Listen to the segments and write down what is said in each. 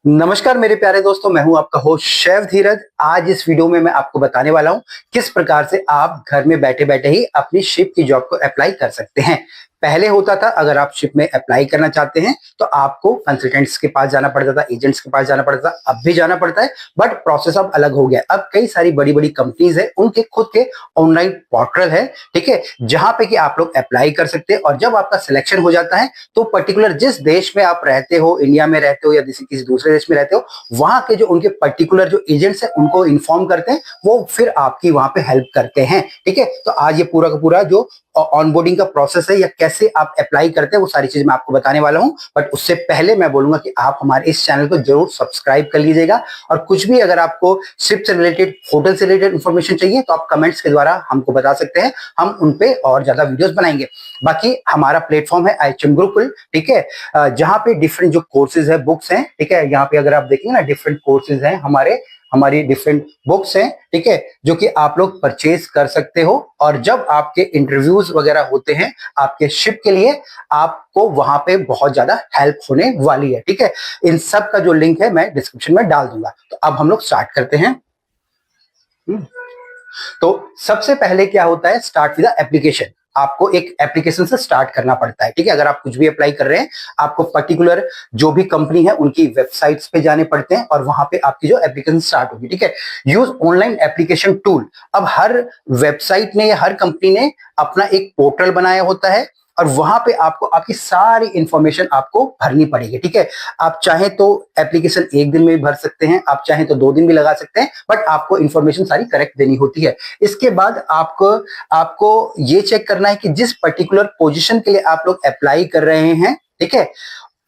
नमस्कार मेरे प्यारे दोस्तों, मैं हूं आपका होस्ट शेफ धीरज। आज इस वीडियो में मैं आपको बताने वाला हूं किस प्रकार से आप घर में बैठे बैठे ही अपनी शिप की जॉब को अप्लाई कर सकते हैं। पहले होता था, अगर आप शिप में अप्लाई करना चाहते हैं तो आपको कंसल्टेंट्स के पास जाना पड़ता था, एजेंट्स के पास जाना पड़ता था। अब भी जाना पड़ता है, बट प्रोसेस अब अलग हो गया। अब कई सारी बड़ी बड़ी कंपनीज है, उनके खुद के ऑनलाइन पोर्टल है, ठीक है, जहां पे कि आप लोग अप्लाई कर सकते हैं। और जब आपका सिलेक्शन हो जाता है तो पर्टिकुलर जिस देश में आप रहते हो, इंडिया में रहते हो या किसी दूसरे देश में रहते हो, वहां के जो उनके पर्टिकुलर जो एजेंट्स हैं उनको इन्फॉर्म करते हैं, वो फिर आपकी वहां पे हेल्प करते हैं। ठीक है, तो आज ये पूरा का पूरा जो ऑनबोर्डिंग का प्रोसेस है या कैसे आप अप्लाई करते हैं वो सारी चीज मैं आपको बताने वाला हूं। बट उससे पहले मैं बोलूंगा कि आप हमारे इस चैनल को जरूर सब्सक्राइब कर लीजिएगा। और कुछ भी अगर आपको शिप से रिलेटेड, होटल से रिलेटेड इंफॉर्मेशन चाहिए तो आप कमेंट्स के द्वारा हमको बता सकते हैं, हम उन पे और ज्यादा वीडियोस बनाएंगे। बाकी हमारा प्लेटफॉर्म है IHM गुरुकुल, ठीक है, जहां पे डिफरेंट जो कोर्सेज है, बुक्स हैं, ठीक है, यहाँ पे अगर आप देखेंगे ना, डिफरेंट कोर्सेज हैं हमारी डिफरेंट बुक्स हैं, ठीक है, जो कि आप लोग परचेज कर सकते हो। और जब आपके इंटरव्यूज वगैरह होते हैं आपके शिप के लिए, आपको वहां पे बहुत ज्यादा हेल्प होने वाली है। ठीक है, इन सब का जो लिंक है मैं डिस्क्रिप्शन में डाल दूंगा। तो अब हम लोग स्टार्ट करते हैं। तो सबसे पहले क्या होता है, स्टार्ट विद एप्लीकेशन। आपको एक एप्लीकेशन से स्टार्ट करना पड़ता है। ठीक है, अगर आप कुछ भी अप्लाई कर रहे हैं, आपको पर्टिकुलर जो भी कंपनी है उनकी वेबसाइट्स पे जाने पड़ते हैं और वहां पे आपकी जो एप्लीकेशन स्टार्ट होगी। ठीक है, यूज ऑनलाइन एप्लीकेशन टूल। अब हर वेबसाइट ने या हर कंपनी ने अपना एक पोर्टल बनाया होता है और वहां पे आपको आपकी सारी इंफॉर्मेशन आपको भरनी पड़ेगी। ठीक है, आप चाहें तो एप्लीकेशन एक दिन में भी भर सकते हैं, आप चाहें तो 2 दिन भी लगा सकते हैं, बट आपको इंफॉर्मेशन सारी करेक्ट देनी होती है। इसके बाद आपको आपको ये चेक करना है कि जिस पर्टिकुलर पोजीशन के लिए आप लोग अप्लाई कर रहे हैं, ठीक है,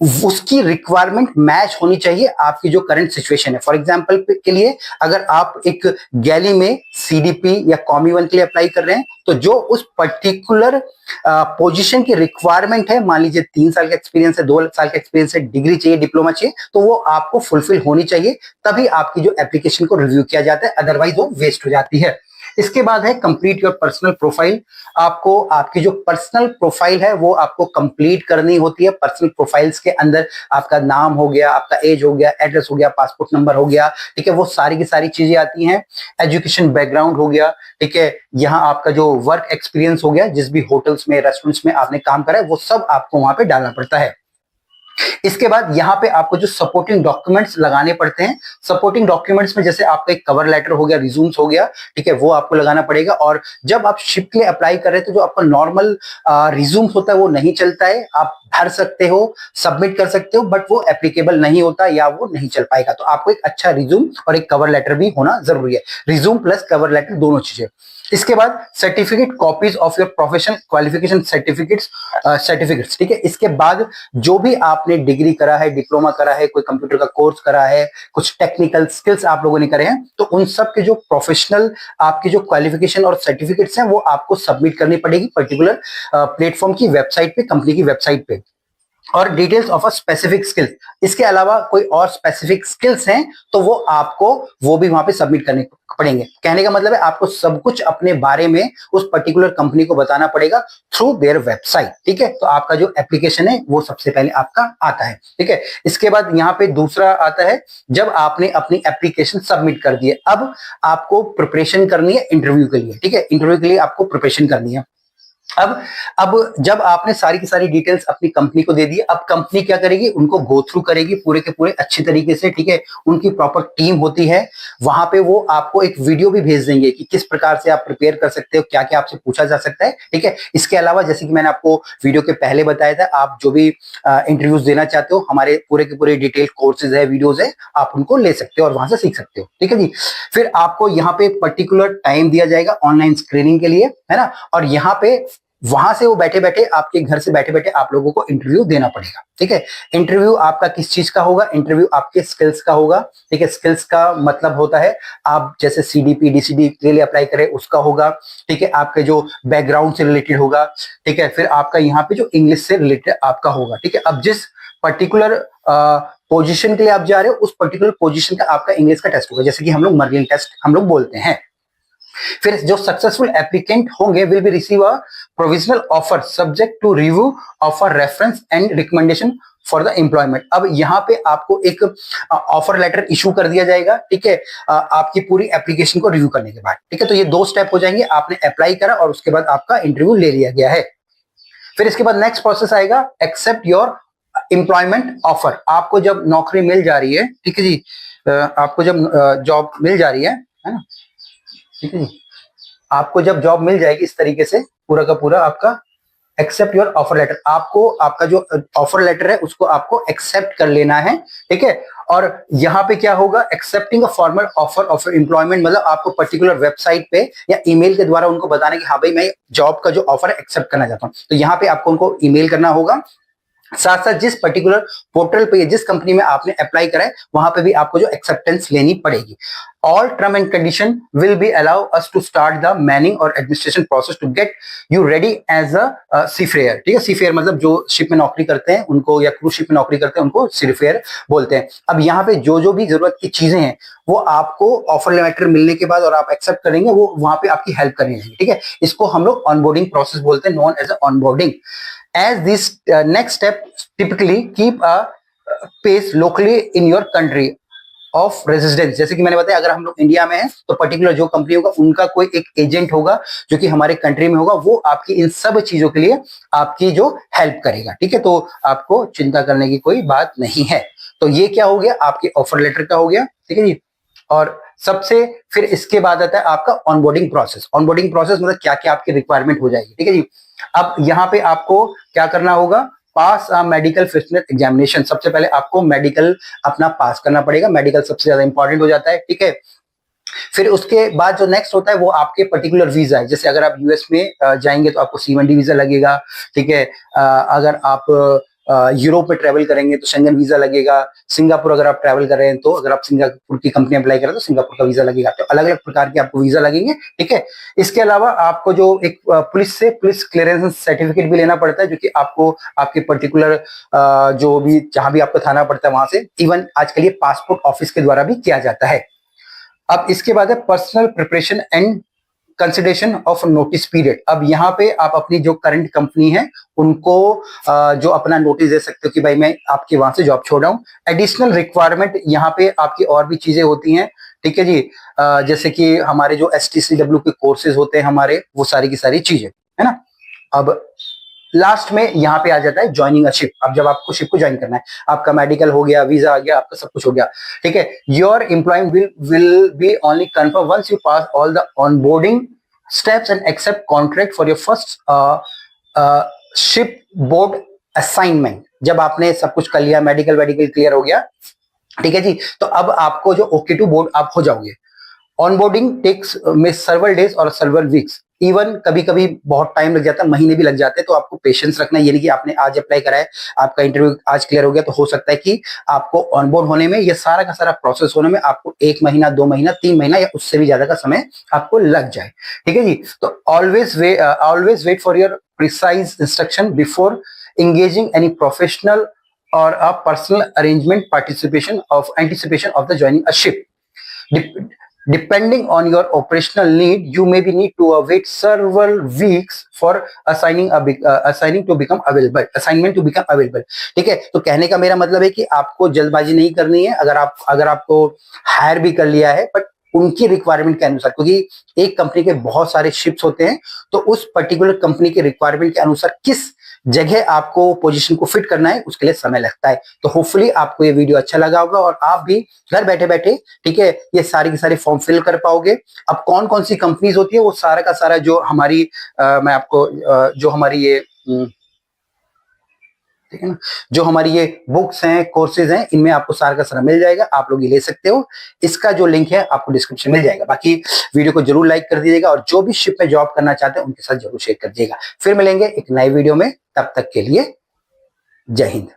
उसकी रिक्वायरमेंट मैच होनी चाहिए आपकी जो करंट सिचुएशन है। फॉर एग्जांपल के लिए, अगर आप एक गैली में CDP या कॉमी 1 के लिए अप्लाई कर रहे हैं, तो जो उस पर्टिकुलर पोजीशन की रिक्वायरमेंट है, मान लीजिए 3 साल का एक्सपीरियंस है, 2 साल का एक्सपीरियंस है, डिग्री चाहिए, डिप्लोमा चाहिए, तो वो आपको फुलफिल होनी चाहिए, तभी आपकी जो एप्लीकेशन को रिव्यू किया जाता है, अदरवाइज वो वेस्ट हो जाती है। इसके बाद है कंप्लीट योर पर्सनल प्रोफाइल। आपको आपकी जो पर्सनल प्रोफाइल है वो आपको कंप्लीट करनी होती है। पर्सनल प्रोफाइल्स के अंदर आपका नाम हो गया, आपका एज हो गया, एड्रेस हो गया, पासपोर्ट नंबर हो गया, ठीक है, वो सारी की सारी चीजें आती हैं। एजुकेशन बैकग्राउंड हो गया, ठीक है, यहाँ आपका जो वर्क एक्सपीरियंस हो गया, जिस भी होटल्स में, रेस्टोरेंट्स में आपने काम करा है, वो सब आपको वहां पे डालना पड़ता है। इसके बाद यहाँ पे आपको जो सपोर्टिंग डॉक्यूमेंट्स लगाने पड़ते हैं, सपोर्टिंग डॉक्यूमेंट्स में जैसे आपका एक कवर लेटर हो गया, रिज्यूम्स हो गया, ठीक है, वो आपको लगाना पड़ेगा। और जब आप शिप के लिए अप्लाई कर रहे हैं तो जो आपका नॉर्मल रिज्यूम्स होता है वो नहीं चलता है, आप भर सकते हो, सबमिट कर सकते हो, बट वो एप्लीकेबल नहीं होता या वो नहीं चल पाएगा। तो आपको एक अच्छा रिज्यूम और एक कवर लेटर भी होना जरूरी है, रिज्यूम प्लस कवर लेटर दोनों चीजें। इसके बाद certificate, copies of your professional qualification certificates, ठीक है। इसके बाद जो भी आपने डिग्री करा है, डिप्लोमा करा है, कोई कंप्यूटर का कोर्स करा है, कुछ टेक्निकल स्किल्स आप लोगों ने करे हैं, तो उन सब के जो प्रोफेशनल आपकी जो क्वालिफिकेशन और सर्टिफिकेट्स हैं वो आपको सबमिट करनी पड़ेगी पर्टिकुलर प्लेटफॉर्म की वेबसाइट पे, कंपनी की वेबसाइट पे। और details of a specific skills, इसके अलावा कोई और स्पेसिफिक स्किल्स हैं तो वो आपको वो भी वहां पे सबमिट करने पड़ेंगे। कहने का मतलब है आपको सब कुछ अपने बारे में उस पर्टिकुलर कंपनी को बताना पड़ेगा थ्रू देयर वेबसाइट। ठीक है, तो आपका जो एप्लीकेशन है वो सबसे पहले आपका आता है। ठीक है, इसके बाद यहाँ पे दूसरा आता है, जब आपने अपनी एप्लीकेशन सबमिट कर दी है, अब आपको प्रिपरेशन करनी है इंटरव्यू के लिए। ठीक है, इंटरव्यू के लिए आपको प्रिपरेशन करनी है। अब जब आपने सारी की सारी डिटेल्स अपनी कंपनी को दे दी, अब कंपनी क्या करेगी, उनको गो थ्रू करेगी पूरे के पूरे अच्छी तरीके से। ठीक है, उनकी प्रॉपर टीम होती है, वहां पे वो आपको एक वीडियो भी भेज देंगे कि किस प्रकार से आप प्रिपेयर कर सकते हो, क्या क्या आपसे पूछा जा सकता है। ठीक है, इसके अलावा जैसे कि मैंने आपको वीडियो के पहले बताया था, आप जो भी इंटरव्यूज देना चाहते हो, हमारे पूरे के पूरे डिटेल कोर्सेज है, वीडियोज है, आप उनको ले सकते हो और वहां से सीख सकते हो। ठीक है जी, फिर आपको यहाँ पे पर्टिकुलर टाइम दिया जाएगा ऑनलाइन स्क्रीनिंग के लिए, है ना, और यहाँ पे वहां से वो बैठे बैठे, आपके घर से बैठे बैठे आप लोगों को इंटरव्यू देना पड़ेगा। ठीक है, इंटरव्यू आपका किस चीज का होगा, इंटरव्यू आपके स्किल्स का होगा। ठीक है, स्किल्स का मतलब होता है आप जैसे CDP DCD के लिए अप्लाई करें उसका होगा। ठीक है, आपके जो बैकग्राउंड से रिलेटेड होगा। ठीक है, फिर आपका यहाँ पे जो इंग्लिश से रिलेटेड आपका होगा। ठीक है, अब जिस पर्टिकुलर पोजीशन के लिए आप जा रहे हो उस पर्टिकुलर पोजीशन का आपका इंग्लिश का टेस्ट होगा, जैसे कि हम लोग मर्लिन टेस्ट हम लोग बोलते हैं। फिर जो सक्सेसफुल एप्लीकेंट होंगे will be receive a provisional offer subject to review of a reference and recommendation for the employment. अब यहाँ पे आपको एक ऑफर लेटर इशू कर दिया जाएगा, ठीक है, आपकी पूरी एप्लीकेशन को रिव्यू करने के बाद, ठीक है। तो ये 2 स्टेप हो जाएंगे, आपने अप्लाई करा और उसके बाद आपका इंटरव्यू ले लिया गया है। फिर इसके बाद नेक्स्ट प्रोसेस आएगा एक्सेप्ट योर एम्प्लॉयमेंट ऑफर। आपको जब नौकरी मिल जा रही है, ठीक है जी, आपको जब जॉब मिल जा रही है ना, ठीक है जी, आपको जब जॉब मिल जाएगी इस तरीके से पूरा का पूरा आपका एक्सेप्ट योर ऑफर लेटर, आपको आपका जो ऑफर लेटर है उसको आपको एक्सेप्ट कर लेना है, ठीक है। और यहाँ पे क्या होगा, accepting a formal offer of employment, मतलब आपको पर्टिकुलर वेबसाइट पे या ईमेल के द्वारा उनको बताना कि हाँ भाई मैं जॉब का जो ऑफर है एक्सेप्ट करना चाहता हूँ। तो यहाँ पे आपको उनको ईमेल करना होगा, साथ साथ जिस पर्टिकुलर पोर्टल पे जिस कंपनी में आपने अप्लाई करा है वहां पे भी आपको जो एक्सेप्टेंस लेनी पड़ेगी। All term and condition will be allow us to start the manning और administration process to get you ready as a seafarer, ठीक है। सीफेयर मतलब जो शिप में नौकरी करते हैं उनको, या क्रूज शिप में नौकरी करते हैं उनको सीफेयर बोलते हैं। अब यहाँ पे जो भी जरूरत की चीजें हैं वो आपको ऑफर लेटर मिलने के बाद और आप एक्सेप्ट करेंगे, वो वहां पे आपकी हेल्प करनी है, ठीक है। इसको हम लोग ऑनबोर्डिंग प्रोसेस बोलते हैं, known as onboarding. As this next step typically keep a pace locally in your country of residence। जैसे कि मैंने बताया अगर हम लोग इंडिया में हैं तो पर्टिकुलर जो कंपनी होगा उनका कोई एक एजेंट होगा जो कि हमारे कंट्री में होगा, वो आपकी इन सब चीजों के लिए आपकी जो हेल्प करेगा, ठीक है। तो आपको चिंता करने की कोई बात नहीं है। तो ये क्या हो गया, आपके ऑफर लेटर का हो गया, ठीक है जी। और सबसे फिर इसके बाद आता है आपका ऑनबोर्डिंग प्रोसेस। ऑनबोर्डिंग प्रोसेस मतलब क्या क्या आपकी रिक्वायरमेंट हो जाएगी, ठीक है जी। अब यहाँ पे आपको क्या करना होगा, पास अ मेडिकल फिटनेस एग्जामिनेशन। सबसे पहले आपको मेडिकल अपना पास करना पड़ेगा, मेडिकल सबसे ज्यादा इंपॉर्टेंट हो जाता है, ठीक है। फिर उसके बाद जो नेक्स्ट होता है वो आपके पर्टिकुलर वीजा है। जैसे अगर आप यूएस में जाएंगे तो आपको C1D वीजा लगेगा, ठीक है। अगर आप यूरोप में ट्रेवल करेंगे तो शेंगन वीजा लगेगा। सिंगापुर अगर आप ट्रेवल कर रहे हैं तो अगर आप सिंगापुर की कंपनी अप्लाई करें तो सिंगापुर का वीजा लगेगा। तो अलग अलग प्रकार के आपको वीजा लगेंगे, ठीक है। इसके अलावा आपको जो एक पुलिस क्लियरेंस सर्टिफिकेट भी लेना पड़ता है, जो कि आपको आपके पर्टिकुलर जो भी जहां भी आपको थाना पड़ता है वहां से, इवन आजकल ये पासपोर्ट ऑफिस के द्वारा भी किया जाता है। अब इसके बाद है personal preparation and consideration of notice period. अब यहाँ पे आप अपनी जो करंट कंपनी है उनको जो अपना नोटिस दे सकते हो कि भाई मैं आपके वहां से जॉब छोड़ रहा हूँ। एडिशनल रिक्वायरमेंट यहाँ पे आपकी और भी चीजें होती हैं, ठीक है जी। जैसे कि हमारे जो STCW के कोर्सेज होते हैं हमारे, वो सारी की सारी चीजें है ना। अब लास्ट में यहाँ पे आ जाता है ज्वाइनिंग अ शिप। अब जब आपको शिप को ज्वाइन करना है, आपका मेडिकल हो गया, वीजा आ गया, आपका सब कुछ हो गया, ठीक है। Your employing will be only confirm once you pass all the onboarding steps and accept contract for your first shipboard assignment. जब आपने सब कुछ कर लिया, मेडिकल क्लियर हो गया, ठीक है जी, तो अब आपको जो OK2 बोर्ड आप हो जाओगे। ऑनबोर्डिंग टेक्स में सर्वर डेज और सर्वर वीक्स, इवन कभी कभी बहुत टाइम लग जाता है, महीने भी लग जाते हैं। तो आपको पेशेंस रखना है, ये नहीं कि आपने आज अप्लाई करा है, आपका इंटरव्यू आज क्लियर हो गया तो हो सकता है कि आपको ऑनबोर्ड होने में, ये सारा का सारा प्रोसेस होने में आपको 1 महीना, 2 महीना, 3 महीना या उससे भी ज्यादा का समय आपको लग जाए, ठीक है जी। तो always wait for your precise instruction before engaging any professional or a personal arrangement anticipation of the joining a ship. Depending on your operational need, you may be need to wait several weeks for assignment to become available. ठीक है। तो कहने का मेरा मतलब है कि आपको जल्दबाजी नहीं करनी है। अगर आपको हायर भी कर लिया है, बट उनकी रिक्वायरमेंट के अनुसार, क्योंकि एक कंपनी के बहुत सारे शिप्स होते हैं, तो उस पर्टिकुलर कंपनी के रिक्वायरमेंट के अनुसार किस जगह आपको पोजीशन को फिट करना है उसके लिए समय लगता है। तो होपफुली आपको ये वीडियो अच्छा लगा होगा और आप भी घर बैठे बैठे, ठीक है, ये सारी की सारी फॉर्म फिल कर पाओगे। अब कौन कौन सी कंपनीज होती है वो सारा का सारा जो हमारी मैं आपको जो हमारी ये ठीक है ना, जो हमारी ये बुक्स हैं, कोर्सेज हैं, इनमें आपको सारा का सारा मिल जाएगा, आप लोग ये ले सकते हो। इसका जो लिंक है आपको डिस्क्रिप्शन में मिल जाएगा। बाकी वीडियो को जरूर लाइक कर दीजिएगा और जो भी शिप में जॉब करना चाहते हैं उनके साथ जरूर शेयर कर दीजिएगा। फिर मिलेंगे एक नए वीडियो में, तब तक के लिए जय हिंद।